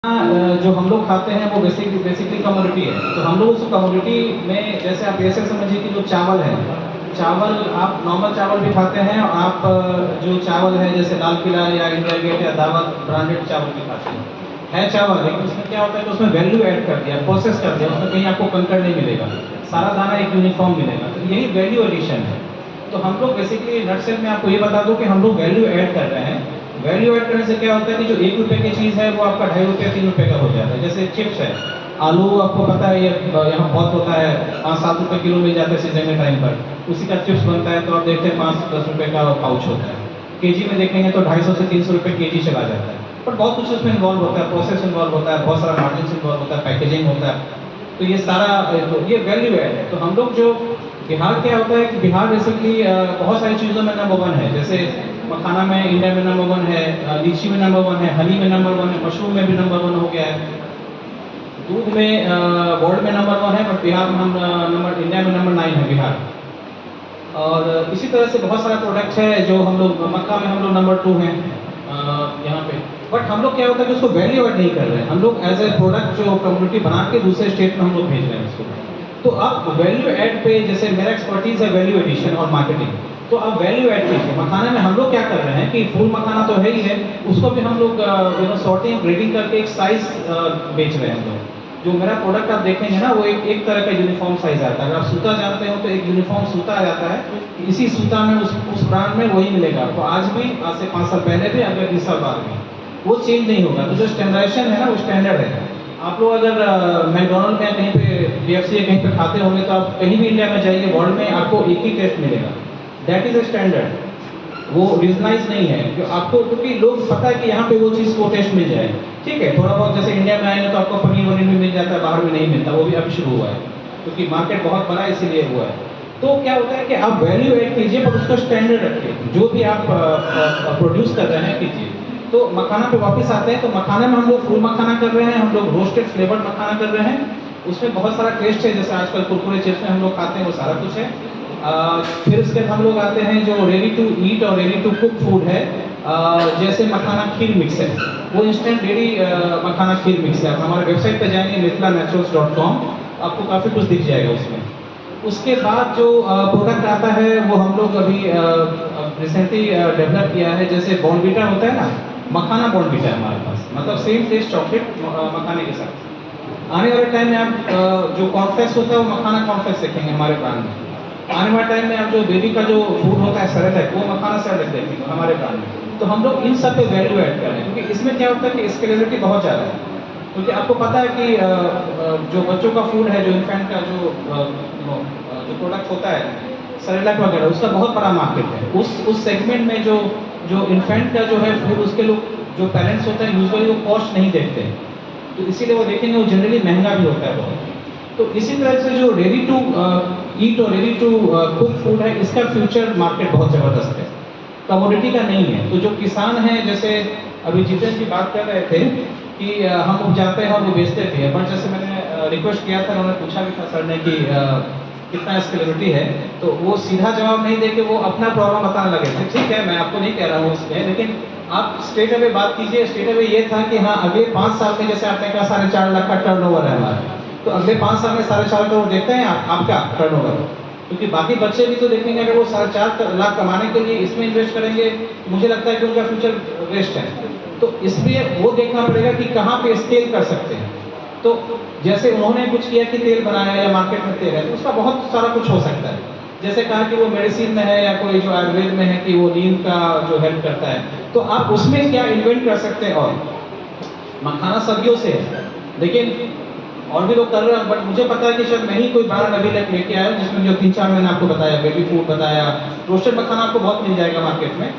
जो हम लोग खाते हैं वो बेसिकली कमोडिटी है। तो हम लोग उस कमोडिटी में जैसे आप ऐसे समझिए कि जो चावल है, चावल आप नॉर्मल चावल भी खाते हैं और आप जो चावल है जैसे लाल किला या इंडिया गेट या दावत ब्रांडेड चावल भी खाते हैं। है चावल, लेकिन उसमें क्या होता है कि उसमें वैल्यू ऐड कर दिया, प्रोसेस कर दिया, उसमें कहीं आपको कंकड़ नहीं मिलेगा, सारा दाना एक यूनिफॉर्म मिलेगा। तो यही वैल्यू एडिशन है। तो हम लोग बेसिकली नटसेल में आपको ये बता दूं कि हम लोग वैल्यू ऐड कर रहे हैं। वैल्यू ऐड करने से क्या होता है कि जो 1 रुपए की चीज़ है वो आपका 2.5 रुपये 3 रुपये का हो जाता है। जैसे चिप्स है, आलू आपको पता है ये यहाँ बहुत होता है, 5-7 रुपये किलो मिल जाता है सीजन के टाइम पर। उसी का चिप्स बनता है तो आप देखते हैं 5-10 रुपये का पाउच होता है। केजी में देखेंगे तो 250 से 300 रुपये केजी चला जाता है। पर बहुत कुछ उसमें इन्वॉल्व होता है, प्रोसेस इन्वॉल्व होता है, बहुत सारा मार्जिन इन्वॉल्व होता है, पैकेजिंग होता है। तो ये सारा ये वैल्यू ऐड है। तो हम लोग जो बिहार क्या होता है कि बिहार बेसिकली बहुत सारी चीज़ों में नंबर 1 है। जैसे मखाना में इंडिया में नंबर 1 है, लीची में नंबर 1 है, हनी में नंबर 1 है, मशरूम में भी नंबर 1 हो गया है, दूध में वर्ल्ड में नंबर 1 है, बट बिहार में हम नंबर इंडिया में नंबर 9 है बिहार। और इसी तरह से बहुत सारा प्रोडक्ट है जो हम लोग मक्का में हम लोग नंबर 2 हैं यहाँ पे। बट हम लोग क्या होता है कि उसको वैल्यू ऐड नहीं कर रहे हैं, हम लोग एज ए प्रोडक्ट जो कम्युनिटी बना के दूसरे स्टेट में हम लोग भेज रहे हैं उसको। तो अब वैल्यू ऐड पे जैसे मेरा एक्सपर्टीज है वैल्यू एडिशन और मार्केटिंग, तो अब वैल्यू ऐड कीजिए। मखाना में हम लोग क्या कर रहे हैं कि फूल मखाना तो है ही है, उसको भी हम लोग सॉर्टिंग ग्रेडिंग करके एक साइज बेच रहे हैं हम लोग। जो मेरा प्रोडक्ट आप देखेंगे ना वो एक तरह का यूनिफॉर्म साइज आता है। अगर आप सूता जानते हो तो एक यूनिफॉर्म सूता आ जाता है, इसी सूता में उस ब्रांड में वही मिलेगा आपको। आज भी, आज से 5 साल पहले भी, अगले 20 साल बाद भी वो चेंज नहीं होगा। तो जो स्टैंडर्डाइजेशन है ना वो स्टैंडर्ड है। आप लोग अगर मैकडोनल्ड में कहीं पे KFC या कहीं पे खाते होंगे तो आप कहीं भी इंडिया में जाइए, वर्ल्ड में आपको एक ही टेस्ट मिलेगा। दैट इज ए स्टैंडर्ड, वो रीजनाइज नहीं है आपको, क्योंकि लोग पता है कि यहाँ पे वो चीज़ को टेस्ट मिल जाए। ठीक है, थोड़ा बहुत जैसे इंडिया में आएंगे तो आपको पनीर वनीर भी मिल जाता है, बाहर में नहीं मिलता, वो भी अभी शुरू हुआ है क्योंकि मार्केट बहुत बड़ा है इसीलिए हुआ है। तो क्या होता है कि आप वैल्यू ऐड कीजिए पर उसका स्टैंडर्ड रखिए, जो भी आप प्रोड्यूस कर रहे हैं कीजिए। तो मखाना पे वापस आते हैं। तो मखाना में हम लोग फूल मखाना कर रहे हैं, हम लोग रोस्टेड फ्लेवर्ड मखाना कर रहे हैं। उसमें बहुत सारा टेस्ट है, जैसे आजकल कुरकुरे चिप्स में हम लोग खाते हैं वो सारा कुछ है। फिर उसके बाद हम लोग आते हैं जो रेडी टू ईट और रेडी टू कुक फूड है। जैसे मखाना खीर मिक्स है, वो इंस्टेंट रेडी मखाना खीर मिक्स है। आप हमारे वेबसाइट पर जाएंगे mithlanaturals.com, आपको काफ़ी कुछ दिख जाएगा उसमें। उसके बाद जो प्रोडक्ट आता है वो हम लोग अभी रिसेंटली डेवलप किया है। जैसे बॉर्नवीटा होता है ना, मखाना बॉर्नवीटा है हमारे पास, मतलब सेम टेस्ट चॉकलेट मखाने के साथ। आने वाले टाइम में आप जो कॉर्नफ्लेक्स होता है वो मखाना कॉर्नफ्लेक्स देखेंगे हमारे ब्रांड में। आने वाले टाइम में आप जो बेबी का जो फूड होता है सैलेड, वो मखाना सैलेड देखेंगे हमारे ब्रांड में। तो हम लोग इन सब पे वैल्यू ऐड कर रहे हैं क्योंकि इसमें क्या होता है कि स्केलेबिलिटी बहुत ज़्यादा है। क्योंकि आपको पता है कि जो बच्चों का फूड है, जो इन्फेंट का जो प्रोडक्ट होता है सेरेलैक वगैरह, उसका बहुत बड़ा मार्केट है। उस सेगमेंट में जो जो इन्फेंट का जो है फूड, उसके लोग जो पेरेंट्स होते हैं यूजुअली वो कॉस्ट नहीं देखते, तो इसीलिए वो देखेंगे वो जनरली महंगा भी होता है बहुत। तो इसी तरह से जो रेडी टू ईट और रेडी टू कुक फूड है, इसका फ्यूचर मार्केट बहुत ज़बरदस्त है, कमोडिटी का नहीं है। तो जो किसान हैं, जैसे अभी जितेंद्र जी बात कर रहे थे कि हम उपजाते हैं और वो बेचते भी हैं, बट जैसे मैंने रिक्वेस्ट किया था, उन्होंने पूछा भी था सर ने कि कितना स्केलेबिलिटी है, तो वो सीधा जवाब नहीं देके वो अपना प्रॉब्लम बताने लगे थे। ठीक है, मैं आपको नहीं कह रहा हूँ उसमें, लेकिन आप स्टेट अवे बात कीजिए। स्टेट अवे ये था कि हाँ अगले 5 साल में, जैसे आपने कहा 4.5 लाख का टर्नओवर है हमारा, तो अगले 5 साल में 4.5 करोड़ देखते हैं आपका टर्नओवर, क्योंकि बाकी बच्चे भी तो देखेंगे। अगर वो 4.5 लाख कमाने के लिए इसमें इन्वेस्ट करेंगे, मुझे लगता है कि उनका फ्यूचर वेस्ट है। तो इसलिए वो देखना पड़ेगा कि कहाँ पे स्केल कर सकते हैं। तो जैसे उन्होंने कुछ किया कि तेल बनाया या मार्केट में तेल है, तो उसका बहुत सारा कुछ हो सकता है। जैसे कहा कि वो मेडिसिन में है या कोई जो आयुर्वेद में है कि वो नीम का जो हेल्प करता है, तो आप उसमें क्या इन्वेंट कर सकते हैं। और मखाना सदियों से है, लेकिन और भी लोग कर रहे हैं, बट मुझे पता है कि शायद मैं ही कोई ब्रांड अभी तक लेके आया जिसमें जो 3-4 मैंने आपको बताया, बेबी फूड बताया, रोस्टेड मखाना आपको बहुत मिल जाएगा मार्केट में,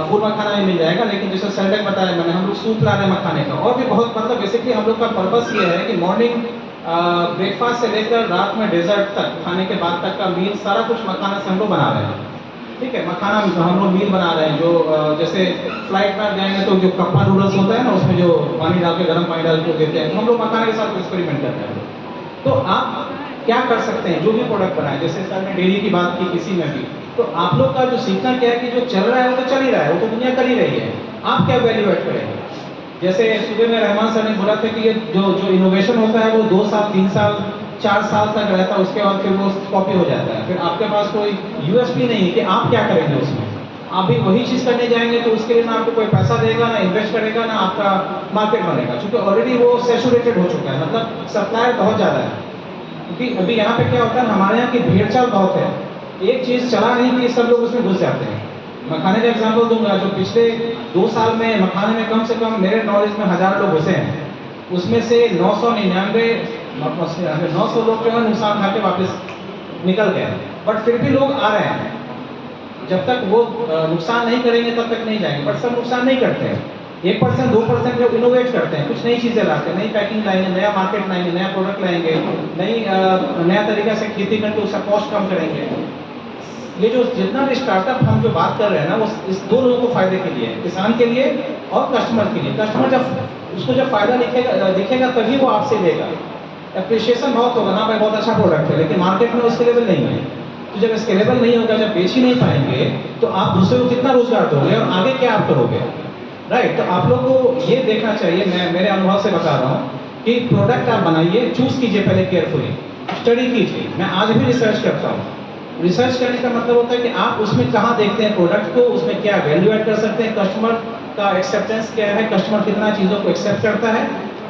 फूल मखाना भी मिल जाएगा, लेकिन जैसे सैलेड बताया मैंने, हम लोग सूप ला रहे हैं मखाने का। और भी बहुत, मतलब बेसिकली हम लोग का पर्पस ये है कि मॉर्निंग ब्रेकफास्ट से लेकर रात में डेजर्ट तक, खाने के बाद तक का मील सारा कुछ मखाना से हम लोग बना रहे हैं। ठीक है, मखाना हम लोग मील बना रहे हैं। जो जैसे फ्लाइट में जाएंगे तो जो कप्पा नूडल्स होता है ना, उसमें जो पानी डाल के, गर्म पानी डाल के देते हैं, तो हम लोग मखाने के साथ एक्सपेरिमेंट करते हैं। तो आप क्या कर सकते हैं, जो भी प्रोडक्ट बनाए, जैसे सर ने डेयरी की बात की, किसी में भी, तो आप लोग का जो सीखना क्या है कि जो चल रहा है वो तो चल ही रहा है, वो तो दुनिया कर ही रही है, आप क्या वैल्यू ऐड करेंगे। जैसे सुबह में रहमान सर ने बोला था कि ये जो इनोवेशन होता है वो 2 साल 3 साल 4 साल तक रहता है, उसके बाद फिर वो कॉपी हो जाता है। फिर आपके पास कोई यूएसपी नहीं है कि आप क्या करेंगे उसमें। आप भी वही चीज़ करने जाएंगे तो उसके लिए ना आपको कोई पैसा देगा, ना इन्वेस्ट करेगा, ना आपका मार्केट बनेगा, क्योंकि ऑलरेडी वो सैचुरेटेड हो चुका है, मतलब सप्लाई बहुत ज़्यादा है। क्योंकि अभी यहाँ पे क्या होता है, हमारे यहाँ की भीड़ चाल बहुत है, एक चीज़ चला नहीं कि सब लोग उसमें घुस जाते हैं। मखाने का एग्जांपल दूंगा, जो पिछले 2 साल में मखाने में कम से कम मेरे नॉलेज में 1000 लोग घुसे हैं, उसमें से 900 लोग जो है नुकसान खा के वापस निकल गए, बट फिर भी लोग आ रहे हैं। जब तक वो नुकसान नहीं करेंगे तब तक नहीं जाएंगे, बट सब नुकसान नहीं करते हैं। 1% 2% लोग इनोवेट करते हैं, कुछ नई चीज़ें लाते हैं, नई पैकिंग लाएंगे, नया मार्केट लाएंगे, नया प्रोडक्ट लाएंगे, नया तरीका से खेती करके उसका कॉस्ट कम करेंगे। ये जो जितना भी स्टार्टअप हम जो बात कर रहे हैं ना, वो इस 2 लोगों को फायदे के लिए है, किसान के लिए और कस्टमर के लिए। कस्टमर जब उसको जब फायदा दिखेगा तभी वो आपसे लेगा। एप्रिशिएशन बहुत होगा ना भाई, बहुत अच्छा प्रोडक्ट है, लेकिन मार्केट में वो स्केलेबल नहीं है। तो जब स्केलेबल नहीं होगा, जब बेच ही नहीं पाएंगे, तो आप दूसरे को कितना रोजगार दोगे और आगे क्या आप करोगे, राइट। तो आप लोग को ये देखना चाहिए, मैं मेरे अनुभव से बता रहा हूँ कि प्रोडक्ट आप बनाइए, चूज कीजिए पहले केयरफुली, स्टडी कीजिए। मैं आज भी रिसर्च करता हूँ। रिसर्च करने का मतलब होता है कि आप उसमें कहाँ देखते हैं प्रोडक्ट को, उसमें क्या वैल्यू ऐड कर सकते हैं, कस्टमर का एक्सेप्टेंस क्या है, कस्टमर कितना चीज़ों को एक्सेप्ट करता है,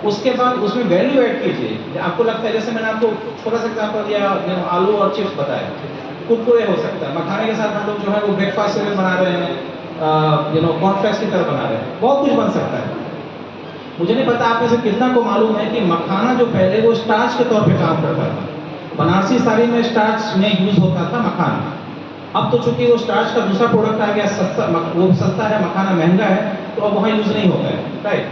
उसके बाद उसमें वैल्यू ऐड कीजिए। आपको लगता है, जैसे मैंने आपको छोटा सा एग्जाम्पल दिया, आलू और चिप्स बताया, कुरकुरे हो सकता है, मखाने के साथ हम लोग जो है वो ब्रेकफास्ट सीरियल बना रहे हैं, कॉर्नफ्लेक्स की तरह बना रहे हैं, बहुत कुछ बन सकता है। मुझे नहीं पता आप में से कितना को मालूम है कि मखाना जो पहले वो स्टार्च के तौर पे काम करता था, बनारसी साड़ी में स्टार्च में यूज होता था मखाना। अब तो चूंकि वो स्टार्च का दूसरा प्रोडक्ट आ गया, वो सस्ता है, मखाना महंगा है, तो अब वहाँ यूज नहीं होता है, राइट।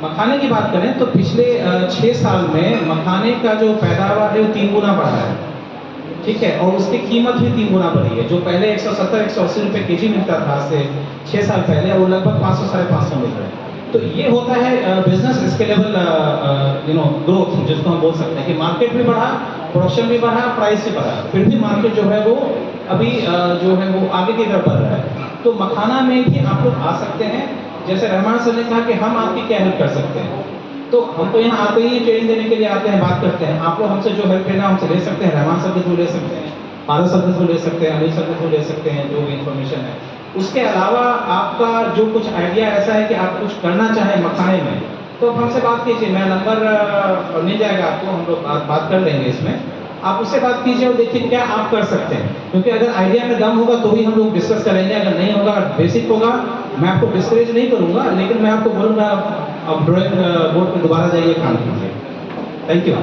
मखाने की बात करें तो पिछले 6 साल में मखाने का जो पैदावार है वो 3 गुना बढ़ा है, ठीक है, और उसकी कीमत भी 3 गुना बढ़ी है। जो पहले 170-180 रुपये केजी मिलता था आज से 6 साल पहले, वो लगभग 500-550 मिल रहा है। तो ये होता है बिजनेस स्केलेबल ग्रोथ, जिसको हम बोल सकते हैं कि मार्केट भी बढ़ा, प्रोडक्शन भी बढ़ा, प्राइस भी बढ़ा, फिर भी मार्केट जो है वो अभी जो है वो आगे की तरफ बढ़ रहा है। तो मखाना में भी आप लोग आ सकते हैं। जैसे रहमान सर ने कहा कि हम आपकी क्या हेल्प कर सकते हैं, तो हम तो यहाँ आते ही ट्रेनिंग देने के लिए आते हैं, बात करते हैं। आप लोग हमसे जो हेल्प लेना हमसे ले सकते हैं, रहमान सर के थ्रू ले सकते हैं, पारस सर के थ्रू ले सकते हैं, अनिल सर के थ्रू ले सकते हैं, जो भी इन्फॉर्मेशन है। उसके अलावा आपका जो कुछ आइडिया ऐसा है कि आप कुछ करना चाहें मखाने में, तो हमसे बात कीजिए, मेरा नंबर मिल जाएगा आपको, हम लोग बात कर लेंगे इसमें। आप उससे बात कीजिए और देखिए क्या आप कर सकते हैं, क्योंकि अगर आइडिया में दम होगा तो ही हम लोग डिस्कस करेंगे, अगर नहीं होगा, बेसिक होगा, मैं आपको डिस्करेज नहीं करूंगा, लेकिन मैं आपको बोलूँगा आप ड्राइंग बोर्ड पर दोबारा जाइए, काम कीजिए। Thank you.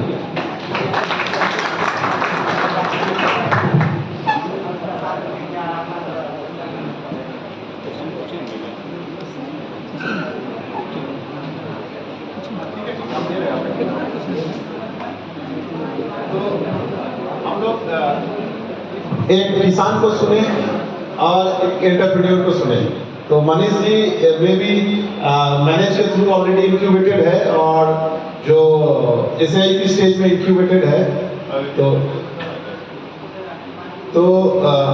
तो हम लोग एक किसान को सुने और एक एंटरप्रेन्योर को सुने। तो मनीष जी में भी मैनेज के थ्रू ऑलरेडी इंक्यूबेटेड है और जो एसआई की स्टेज में इंक्यूबेटेड है। तो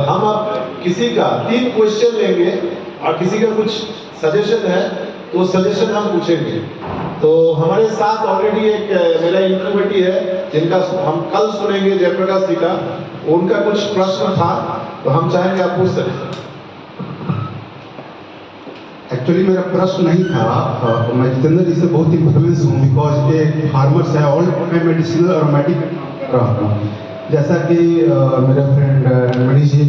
हम अब किसी का 3 क्वेश्चन लेंगे और किसी का कुछ सजेशन है तो सजेशन हम पूछेंगे। तो हमारे साथ ऑलरेडी एक मेरा इंक्यूबेटी है जिनका हम कल सुनेंगे, जयप्रकाश जी का। उनका कुछ प्रश्न था तो हम चाहेंगे आप पूछ सकें। एक्चुअली मेरा प्रश्न नहीं था, मैं जितेंद्र जी से बहुत इन्फ्लुएंस हूँ, बिकॉज एक फार्मर्स है, ऑल मैं मेडिसिनल और मेडिकल रहा हूँ। जैसा कि मेरे फ्रेंड मनीष जी